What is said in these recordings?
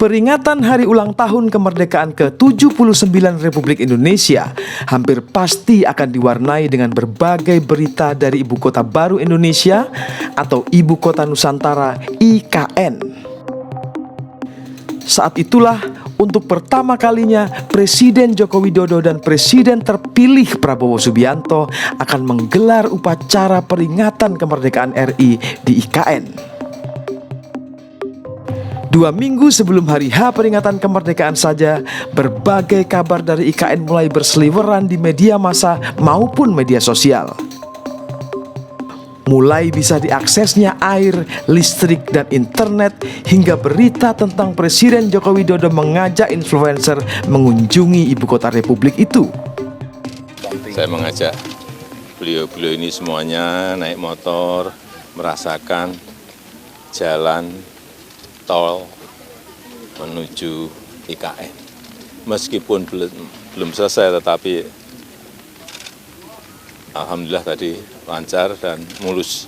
peringatan hari ulang tahun kemerdekaan ke-79 Republik Indonesia hampir pasti akan diwarnai dengan berbagai berita dari Ibu Kota Baru Indonesia atau Ibu Kota Nusantara IKN. Saat itulah untuk pertama kalinya Presiden Joko Widodo dan Presiden terpilih Prabowo Subianto akan menggelar upacara peringatan kemerdekaan RI di IKN. 2 minggu sebelum hari H peringatan kemerdekaan saja, berbagai kabar dari IKN mulai berseliweran di media massa maupun media sosial. Mulai bisa diaksesnya air, listrik, dan internet, hingga berita tentang Presiden Joko Widodo mengajak influencer mengunjungi ibu kota Republik itu. Saya mengajak beliau-beliau ini semuanya naik motor, merasakan jalan tol menuju IKN. Meskipun belum selesai, tetapi alhamdulillah tadi lancar dan mulus.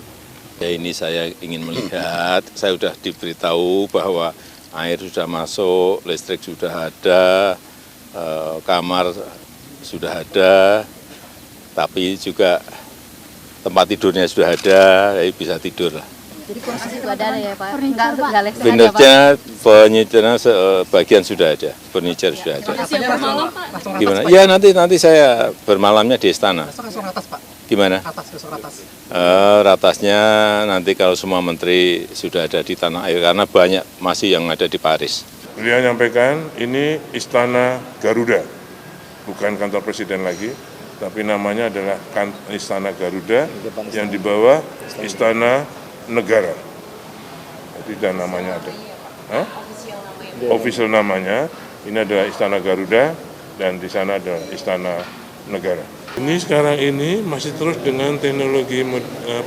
Ya, ini saya ingin melihat, saya sudah diberitahu bahwa air sudah masuk, listrik sudah ada, kamar sudah ada, tapi juga tempat tidurnya sudah ada, jadi bisa tidur lah. Jadi posisi itu ada ya Pak? Enggak listrik Furniture, furniture sebagian sudah ada, furniture sudah ada. bermalam Pak? Gimana? Ya nanti saya bermalamnya di istana. Besok atas Pak. Gimana? Besok atas. Ratasnya nanti kalau semua menteri sudah ada di tanah air, karena banyak masih yang ada di Paris. Beliau menyampaikan ini Istana Garuda, bukan kantor presiden lagi, tapi namanya adalah Istana Garuda yang di bawah Istana Negara. Jadi dan namanya ada. Official namanya ini adalah Istana Garuda dan di sana ada Istana Negara. Ini sekarang ini masih terus dengan teknologi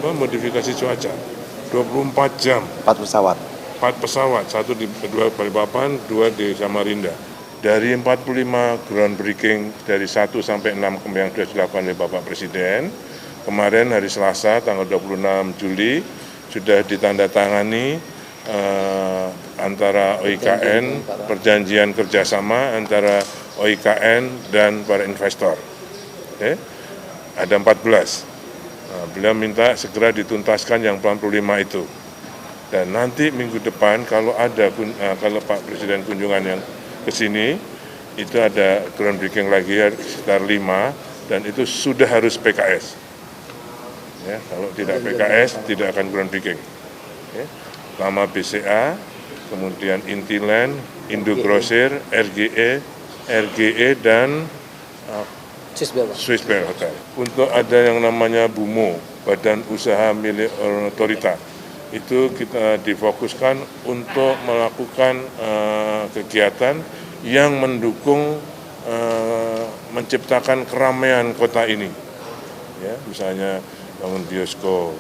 modifikasi cuaca. 24 jam. 4 pesawat. 4 pesawat, 1 di Balikpapan, 2 di Samarinda. Dari 45 groundbreaking dari 1 sampai 6 yang sudah dilakukan oleh Bapak Presiden, kemarin hari Selasa tanggal 26 Juli sudah ditandatangani antara OIKN, perjanjian kerjasama antara OIKN dan para investor. Oke. Ada 14. Beliau minta segera dituntaskan yang 45 itu. Dan nanti minggu depan kalau Pak Presiden kunjungan yang ke sini, itu ada groundbreaking lagi sekitar 5 dan itu sudah harus PKS. Ya, kalau tidak PKS tidak akan groundbreaking. Ya. Lama BCA, kemudian Intiland, Indogrosir, RGE dan Swiss Bell Hotel. Untuk ada yang namanya BUMO, Badan Usaha Milik Otorita, itu kita difokuskan untuk melakukan kegiatan yang mendukung menciptakan keramaian kota ini. Ya, misalnya bangun bioskop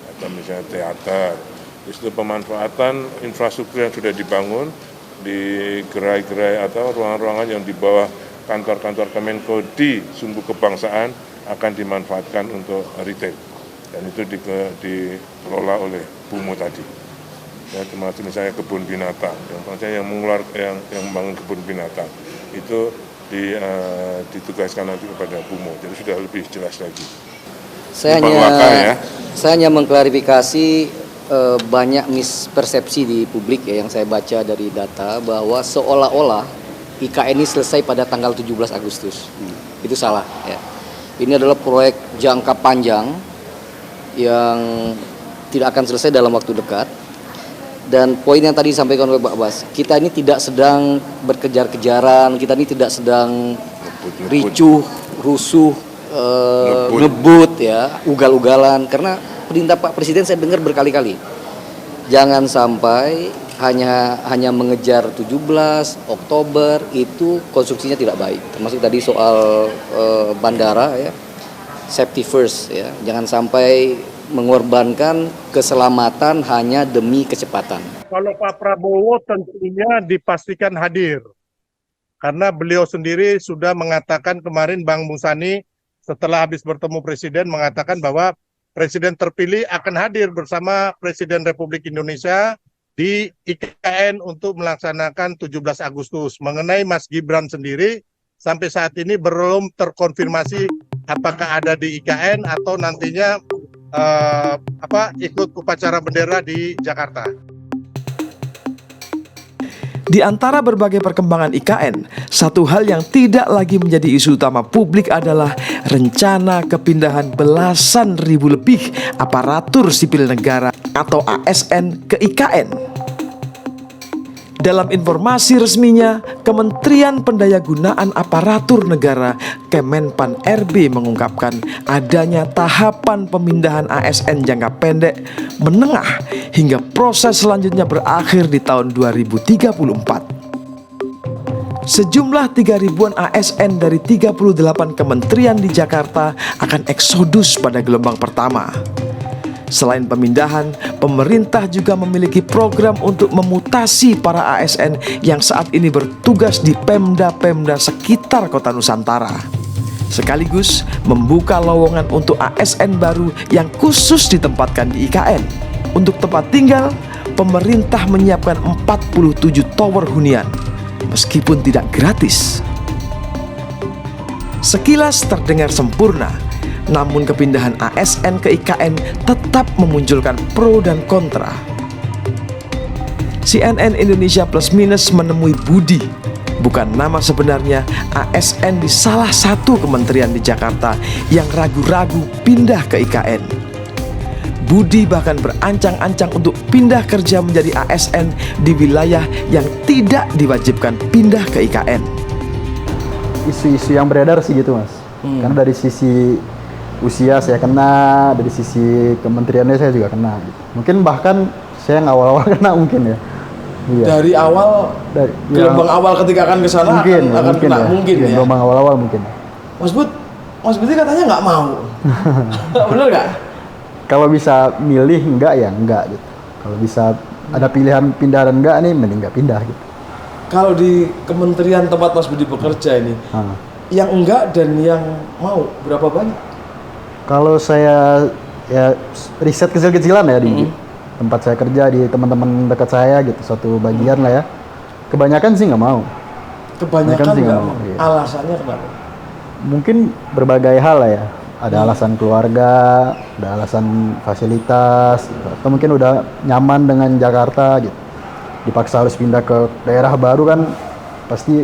atau misalnya teater. Itu pemanfaatan infrastruktur yang sudah dibangun di gerai-gerai atau ruangan-ruangan yang di bawah kantor-kantor Kemenko di Sumbu Kebangsaan akan dimanfaatkan untuk retail. Dan itu dikelola oleh BUMO tadi. Ya, termasuk misalnya kebun binatang, yang membangun kebun binatang itu ditugaskan nanti kepada BUMO. Jadi sudah lebih jelas lagi. Saya hanya mengklarifikasi banyak mispersepsi di publik ya, yang saya baca dari data bahwa seolah-olah IKN ini selesai pada tanggal 17 Agustus. Itu salah ya. Ini adalah proyek jangka panjang yang tidak akan selesai dalam waktu dekat. Dan poin yang tadi disampaikan oleh Pak Bas, kita ini tidak sedang berkejar-kejaran, kita ini tidak sedang ricuh, rusuh, ngebut ya, ugal-ugalan. Karena perintah Pak Presiden saya dengar berkali-kali, jangan sampai hanya mengejar 17 Oktober, itu konstruksinya tidak baik. Termasuk tadi soal bandara ya, safety first ya, jangan sampai mengorbankan keselamatan hanya demi kecepatan. Kalau Pak Prabowo tentunya dipastikan hadir, karena beliau sendiri sudah mengatakan kemarin, Bang Musani, setelah habis bertemu Presiden, mengatakan bahwa Presiden terpilih akan hadir bersama Presiden Republik Indonesia di IKN untuk melaksanakan 17 Agustus. Mengenai Mas Gibran sendiri, sampai saat ini belum terkonfirmasi apakah ada di IKN atau nantinya ikut upacara bendera di Jakarta. Di antara berbagai perkembangan IKN, satu hal yang tidak lagi menjadi isu utama publik adalah rencana kepindahan belasan ribu lebih aparatur sipil negara atau ASN ke IKN. Dalam informasi resminya, Kementerian Pendayagunaan Aparatur Negara Kemenpan RB mengungkapkan adanya tahapan pemindahan ASN jangka pendek, menengah, hingga proses selanjutnya berakhir di tahun 2034. Sejumlah 3.000-an ASN dari 38 kementerian di Jakarta akan eksodus pada gelombang pertama. Selain pemindahan, pemerintah juga memiliki program untuk memutasi para ASN yang saat ini bertugas di Pemda-Pemda sekitar kota Nusantara. Sekaligus membuka lowongan untuk ASN baru yang khusus ditempatkan di IKN. Untuk tempat tinggal, pemerintah menyiapkan 47 tower hunian, meskipun tidak gratis. Sekilas terdengar sempurna, namun kepindahan ASN ke IKN tetap memunculkan pro dan kontra. CNN Indonesia Plus Minus menemui Budi, bukan nama sebenarnya, ASN di salah satu kementerian di Jakarta yang ragu-ragu pindah ke IKN. Budi bahkan berancang-ancang untuk pindah kerja menjadi ASN di wilayah yang tidak diwajibkan pindah ke IKN. Isu-isu yang beredar sih gitu, Mas. Karena dari sisi usia saya kena, dari sisi kementeriannya saya juga kena. Mungkin bahkan saya yang awal-awal kena mungkin ya. Iya. Dari awal, gelombang awal ketika akan ke sana mungkin, akan mungkin kena, ya. mungkin ya. Gelombang awal-awal mungkin. Mas Budi katanya nggak mau. Bener nggak? Kalau bisa milih enggak ya enggak gitu. Kalau bisa ada pilihan pindah dan enggak nih, mending enggak pindah gitu. Kalau di kementerian tempat Mas Budi bekerja ini, yang enggak dan yang mau berapa banyak? Kalau saya ya riset kecil-kecilan ya di tempat saya kerja, di teman-teman dekat saya gitu, satu bagian lah ya. Kebanyakan sih nggak mau. Kebanyakan sih nggak mau. Iya. Alasannya kenapa? Mungkin berbagai hal lah ya. Ada alasan keluarga, ada alasan fasilitas, gitu. Atau mungkin udah nyaman dengan Jakarta gitu. Dipaksa harus pindah ke daerah baru kan pasti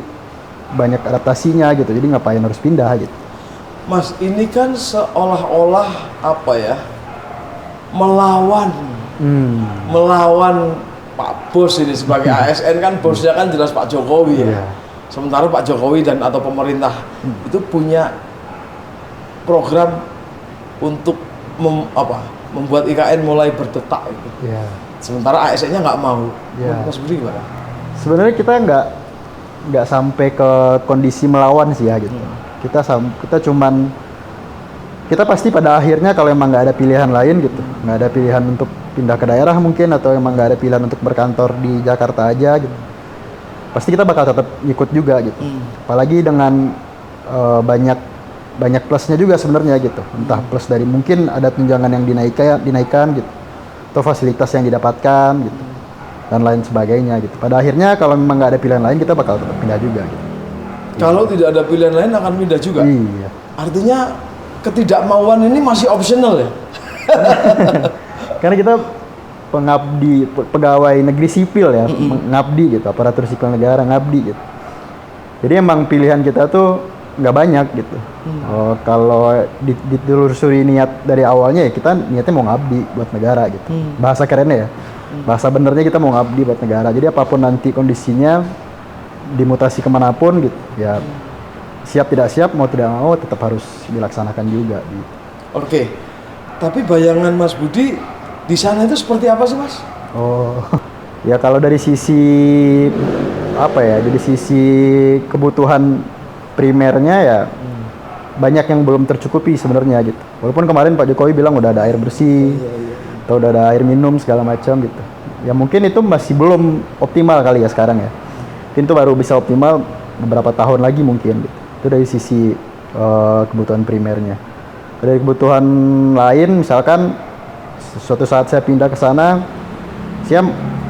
banyak adaptasinya gitu. Jadi ngapain harus pindah gitu. Mas, ini kan seolah-olah apa ya, melawan Pak Bos ini sebagai ASN kan bosnya kan jelas Pak Jokowi ya. Iya. Sementara Pak Jokowi dan atau pemerintah itu punya program untuk membuat IKN mulai berdetak gitu. Iya. Sementara ASN-nya nggak mau. Iya. Mas Budi gimana? Sebenarnya kita nggak sampai ke kondisi melawan sih ya gitu. Kita pasti pada akhirnya kalau emang nggak ada pilihan lain gitu, nggak ada pilihan untuk pindah ke daerah mungkin, atau emang nggak ada pilihan untuk berkantor di Jakarta aja gitu, pasti kita bakal tetap ikut juga gitu. Apalagi dengan banyak plusnya juga sebenarnya gitu, entah plus dari mungkin ada tunjangan yang dinaikkan gitu, atau fasilitas yang didapatkan gitu, dan lain sebagainya gitu. Pada akhirnya kalau memang nggak ada pilihan lain, kita bakal tetap pindah juga gitu. Kalau tidak ada pilihan lain akan pindah juga. Iya. Artinya ketidakmauan ini masih optional ya? Karena kita pegawai negeri sipil ya, ngabdi gitu, aparatur sipil negara ngabdi gitu. Jadi emang pilihan kita tuh nggak banyak gitu. Kalau ditelusuri niat dari awalnya ya kita niatnya mau ngabdi buat negara gitu. Bahasa kerennya ya, bahasa benernya kita mau ngabdi buat negara. Jadi apapun nanti kondisinya, dimutasi kemanapun gitu ya, siap tidak siap, mau tidak mau tetap harus dilaksanakan juga gitu. Oke, tapi bayangan Mas Budi di sana itu seperti apa sih, Mas? Oh ya, kalau dari sisi apa ya, dari sisi kebutuhan primernya ya banyak yang belum tercukupi sebenarnya gitu. Walaupun kemarin Pak Jokowi bilang udah ada air bersih, atau udah ada air minum segala macam gitu. Ya mungkin itu masih belum optimal kali ya sekarang ya. Mungkin itu baru bisa optimal beberapa tahun lagi mungkin gitu. Itu dari sisi kebutuhan primernya. Dari kebutuhan lain, misalkan suatu saat saya pindah ke sana, saya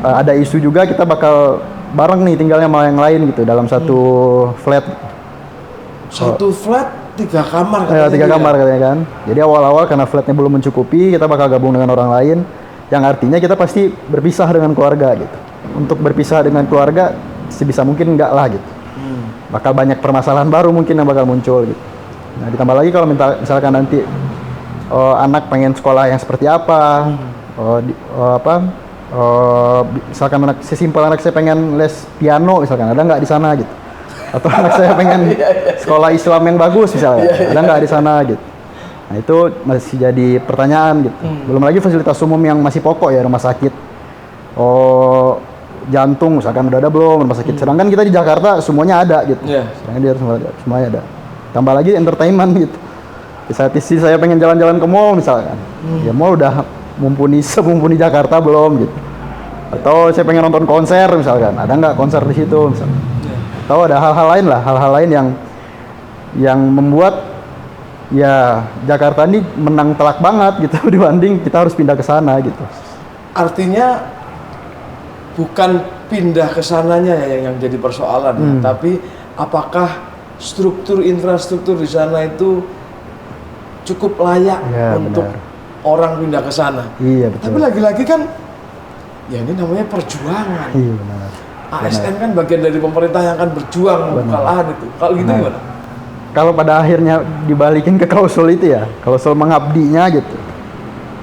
ada isu juga kita bakal bareng nih tinggalnya sama yang lain gitu dalam satu flat. Satu flat 3 kamar Ya, 3 katanya kamar katanya kan. Jadi awal-awal karena flatnya belum mencukupi, kita bakal gabung dengan orang lain. Yang artinya kita pasti berpisah dengan keluarga gitu. Untuk berpisah dengan keluarga sebisa mungkin enggak lah gitu. Bakal banyak permasalahan baru mungkin yang bakal muncul gitu. Nah ditambah lagi kalau misalkan nanti anak pengen sekolah yang seperti apa, misalkan sesimpel anak saya pengen les piano misalkan, ada nggak di sana gitu. Atau anak saya pengen sekolah Islam yang bagus misalnya, ada nggak di sana gitu. Nah itu masih jadi pertanyaan gitu. Belum lagi fasilitas umum yang masih pokok ya, rumah sakit, jantung misalkan udah ada belum, rumah sakit. Sedangkan kita di Jakarta semuanya ada gitu. Sedangkan di semuanya ada. Tambah lagi entertainment gitu. Di saat isi saya pengen jalan-jalan ke mall misalkan, ya mall udah semumpuni Jakarta belum gitu. Atau saya pengen nonton konser misalkan, ada nggak konser di situ misalkan. Atau ada hal-hal lain lah, hal-hal lain yang membuat ya Jakarta ini menang telak banget gitu dibanding kita harus pindah ke sana gitu. Artinya bukan pindah ke sananya yang jadi persoalan, tapi apakah struktur infrastruktur di sana itu cukup layak untuk orang pindah ke sana. Iya betul. Tapi lagi-lagi kan ya ini namanya perjuangan. Iya benar. ASN kan bagian dari pemerintah yang akan berjuang membuka lahan itu. Kalau gitu gimana? Kalau pada akhirnya dibalikin ke klausul itu ya, klausul mengabdinya gitu.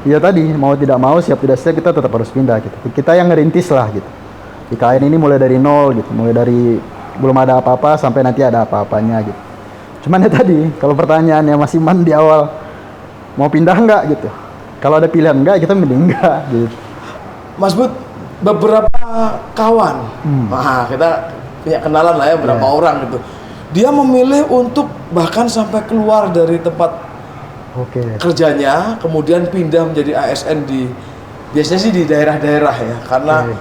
Ya tadi mau tidak mau, siap tidak siap kita tetap harus pindah gitu. Kita yang ngerintis lah gitu. IKN ini mulai dari nol gitu, mulai dari belum ada apa-apa sampai nanti ada apa-apanya gitu. Cuman ya tadi, kalau pertanyaannya masih man di awal, mau pindah nggak gitu. Kalau ada pilihan nggak, kita mending nggak gitu. Mas Bud, beberapa kawan, nah kita punya kenalan lah ya berapa orang gitu. Dia memilih untuk bahkan sampai keluar dari tempat kerjanya, kemudian pindah menjadi ASN biasanya sih di daerah-daerah ya, karena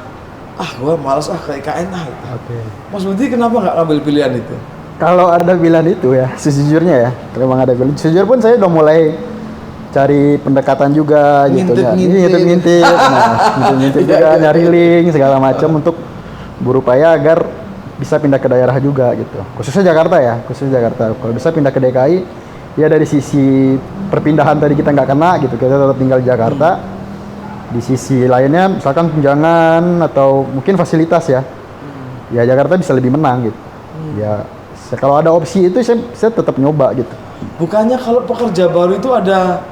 gua malas ke IKN lah. Gitu. Mas Budi kenapa nggak ngambil pilihan itu? Kalau ada pilihan itu ya, sejujurnya ya, kalau memang ada pilihan, sejujur pun saya udah mulai cari pendekatan juga gitu ya. Ngintip-ngintip, juga nyari link segala macam untuk berupaya agar bisa pindah ke daerah juga gitu. Khususnya Jakarta ya, Kalau bisa pindah ke DKI, ya dari sisi perpindahan tadi kita nggak kena gitu, kita tetap tinggal di Jakarta. Di sisi lainnya, misalkan tunjangan atau mungkin fasilitas ya, ya Jakarta bisa lebih menang gitu. Ya kalau ada opsi itu saya tetap nyoba gitu. Bukannya kalau pekerja baru itu ada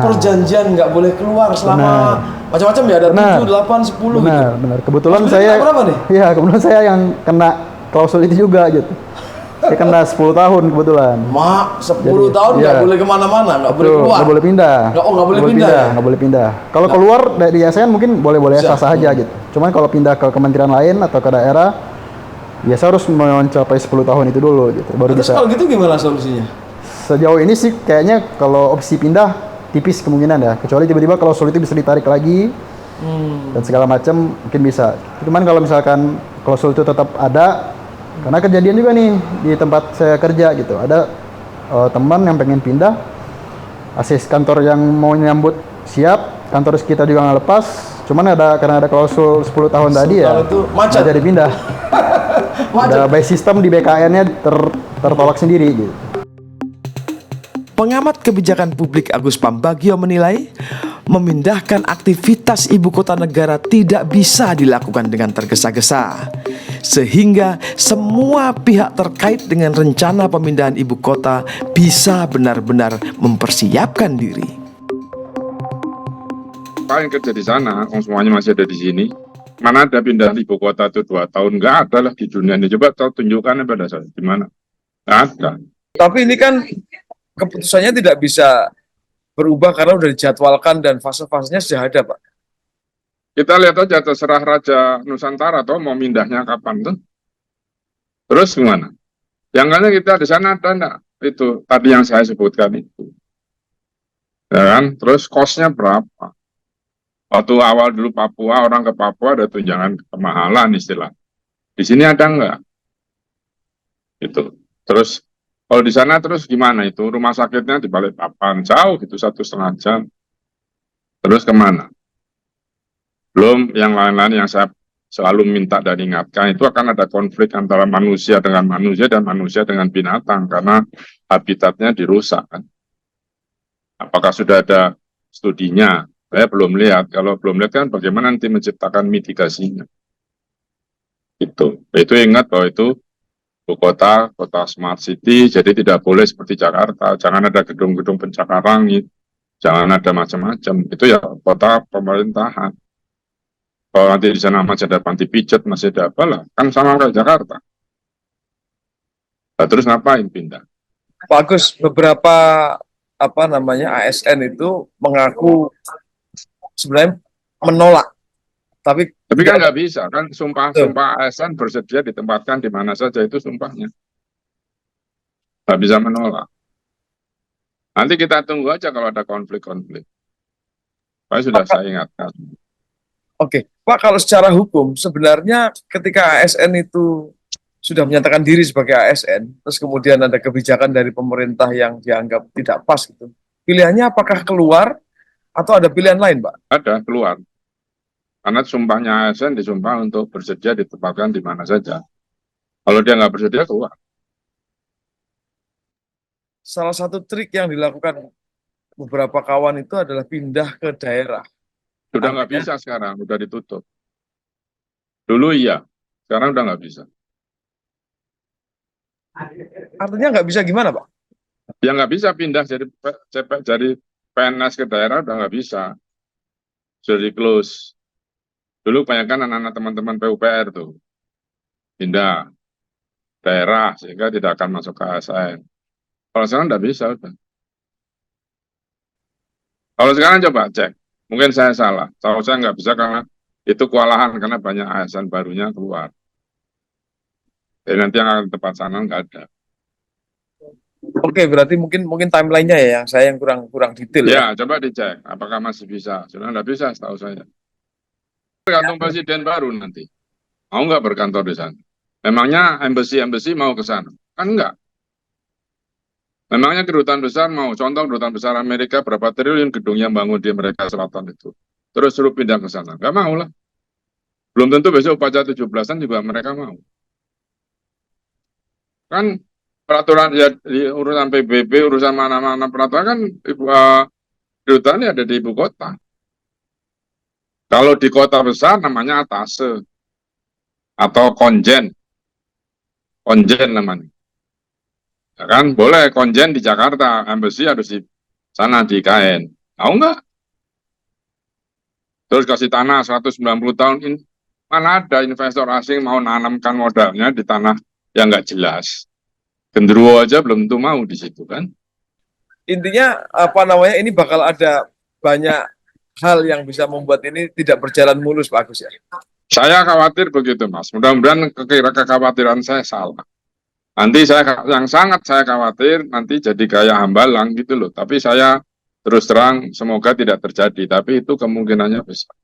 perjanjian nggak boleh keluar selama macam-macam ya, ada 7, 8, 10 gitu. Benar. Kebetulan Mas saya berapa nih? Iya, kebetulan saya yang kena klausul itu juga gitu. Saya kena 10 tahun kebetulan. 10 tahun nggak boleh kemana-mana, nggak boleh keluar. Nggak boleh pindah. Nggak boleh pindah. Nggak boleh pindah. Kalau keluar dari ASN mungkin boleh-boleh sah aja gitu. Cuman kalau pindah ke kementerian lain atau ke daerah, ya saya harus mencapai 10 tahun itu dulu gitu. Baru Terus bisa. kalau gitu gimana solusinya? Sejauh ini sih kayaknya kalau opsi pindah tipis kemungkinan ya, kecuali tiba-tiba klausul itu bisa ditarik lagi dan segala macam mungkin bisa. Cuman kalau misalkan klausul itu tetap ada, karena kejadian juga nih di tempat saya kerja gitu, ada teman yang pengen pindah, asis kantor yang mau nyambut siap, kantor kita juga nggak lepas, cuman karena ada klausul 10 tahun tadi ya, nggak jadi pindah. Ada by system di BKN-nya tertolak sendiri gitu. Pengamat kebijakan publik Agus Pambagio menilai, memindahkan aktivitas ibu kota negara tidak bisa dilakukan dengan tergesa-gesa, sehingga semua pihak terkait dengan rencana pemindahan ibu kota bisa benar-benar mempersiapkan diri. Yang kerja di sana, semuanya masih ada di sini. Mana ada pindah ibu kota itu 2 tahun? Nggak ada lah di dunia ini. Coba tunjukkan pada saya di mana. Nggak ada. Tapi ini kan keputusannya tidak bisa berubah karena udah dijadwalkan dan fase-fasenya sudah ada, Pak. Kita lihat aja terserah Raja Nusantara atau mau mindahnya kapan tuh. Terus gimana? Yang kan kita di sana ada enggak? Itu tadi yang saya sebutkan itu. Ya kan? Terus cost-nya berapa? Waktu awal dulu Papua, orang ke Papua ada tunjangan kemahalan istilah. Di sini ada enggak? Itu. Terus kalau di sana terus gimana itu? Rumah sakitnya di Balikpapan, jauh gitu 1,5 jam. Terus kemana? Belum yang lain-lain yang saya selalu minta dan ingatkan, itu akan ada konflik antara manusia dengan manusia dan manusia dengan binatang, karena habitatnya dirusak kan. Apakah sudah ada studinya? Saya belum lihat. Kalau belum lihat kan bagaimana nanti menciptakan mitigasinya. Itu ingat bahwa itu ibu kota, kota smart city, jadi tidak boleh seperti Jakarta. Jangan ada gedung-gedung pencakar langit, jangan ada macam-macam. Itu ya kota pemerintahan. Kalau nanti di sana masih ada panti pijat, masih ada apalah, kan sama kayak Jakarta. Nah, terus ngapain pindah? Pak Agus, beberapa ASN itu mengaku sebenarnya menolak, tapi kan nggak bisa, kan sumpah ASN bersedia ditempatkan di mana saja, itu sumpahnya. Nggak bisa menolak. Nanti kita tunggu aja kalau ada konflik-konflik. Saya ingatkan. Oke, Pak, kalau secara hukum sebenarnya ketika ASN itu sudah menyatakan diri sebagai ASN, terus kemudian ada kebijakan dari pemerintah yang dianggap tidak pas gitu, pilihannya apakah keluar atau ada pilihan lain, Pak? Ada, keluar. Karena sumpahnya ASN disumpah untuk bersedia ditempatkan di mana saja. Kalau dia nggak bersedia, keluar. Salah satu trik yang dilakukan beberapa kawan itu adalah pindah ke daerah. Sudah nggak bisa sekarang, udah ditutup. Dulu iya, sekarang udah nggak bisa. Artinya nggak bisa gimana, Pak? Ya nggak bisa pindah jadi PNS ke daerah, udah nggak bisa. Sudah di close. Dulu kebanyakan anak-anak teman-teman PUPR tuh pindah daerah sehingga tidak akan masuk ke ASN. Kalau sekarang nggak bisa udah. Kalau sekarang coba cek. Mungkin saya salah. Kalau saya nggak bisa karena itu kewalahan karena banyak ASN barunya keluar. Jadi nanti yang akan tepat sana nggak ada. Oke, berarti mungkin timelinenya ya yang saya kurang detail ya. Ya, coba dicek apakah masih bisa. Sudah nggak bisa setahu saya. Tergantung presiden baru nanti. Mau nggak berkantor di sana? Memangnya embassy mau ke sana? Kan enggak. Memangnya kedutaan besar mau, contoh kedutaan besar Amerika berapa triliun gedung yang bangun di Amerika Selatan itu. Terus suruh pindah ke sana. Nggak mau lah. Belum tentu besok upacara 17-an juga mereka mau. Kan peraturan ya di urusan PBB, urusan mana-mana peraturan kan kedutaan ada di ibu kota. Kalau di kota besar namanya atase atau konjen namanya. Ya kan boleh konjen di Jakarta, embassy harus di sana di IKN. Tahu nggak? Terus kasih tanah 190 tahun ini, mana ada investor asing mau nanamkan modalnya di tanah yang nggak jelas. Genderuwo aja belum tentu mau di situ kan. Intinya ini bakal ada banyak hal yang bisa membuat ini tidak berjalan mulus, Pak Agus ya. Saya khawatir begitu, Mas. Mudah-mudahan kekhawatiran saya salah. Nanti yang sangat saya khawatir nanti jadi gaya hambalang gitu loh. Tapi saya terus terang semoga tidak terjadi. Tapi itu kemungkinannya besar.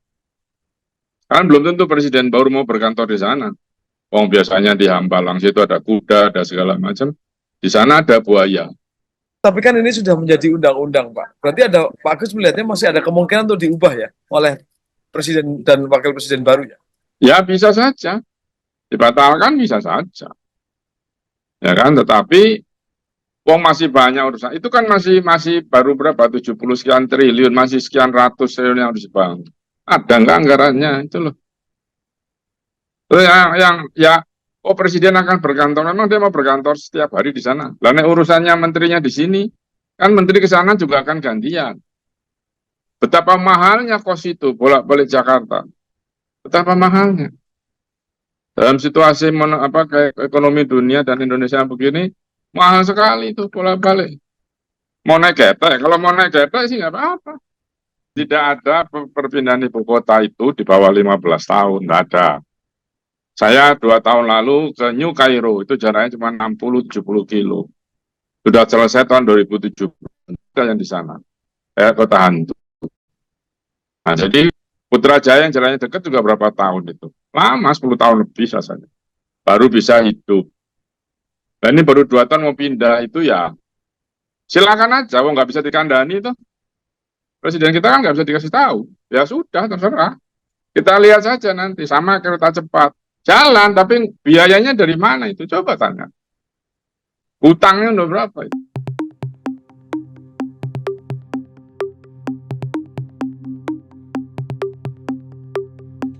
Kan belum tentu presiden baru mau berkantor di sana. Biasanya di Hambalang situ ada kuda, ada segala macam. Di sana ada buaya. Tapi kan ini sudah menjadi undang-undang, Pak. Berarti Pak Agus melihatnya masih ada kemungkinan untuk diubah ya oleh presiden dan wakil presiden baru ya? Ya bisa saja. Dibatalkan bisa saja. Ya kan, tetapi masih banyak urusan. Itu kan masih baru berapa? 70 sekian triliun, masih sekian ratus triliun yang harus dibangun. Ada nggak anggarannya itu loh. Terus presiden akan berkantor, memang dia mau berkantor setiap hari di sana. Lalu urusannya menterinya di sini, kan menteri ke sana juga akan gantian. Betapa mahalnya kos itu bolak-balik Jakarta. Betapa mahalnya. Dalam situasi kayak ekonomi dunia dan Indonesia begini, mahal sekali itu bolak-balik. Mau naik getek, kalau mau naik getek sih nggak apa-apa. Tidak ada perpindahan ibu kota itu di bawah 15 tahun, nggak ada. Saya 2 tahun lalu ke New Cairo, itu jaraknya cuma 60-70 kilo. Sudah selesai tahun 2017, yang di sana. Kota hantu. Nah, jadi Putrajaya yang jalannya dekat juga berapa tahun itu. Lama, 10 tahun lebih saja. Baru bisa hidup. Dan ini baru 2 tahun mau pindah itu ya. Silakan aja, nggak bisa dikandani itu. Presiden kita kan nggak bisa dikasih tahu. Ya sudah, terserah. Kita lihat saja nanti, sama kereta cepat. Jalan, tapi biayanya dari mana itu? Coba tanya. Hutangnya udah berapa itu?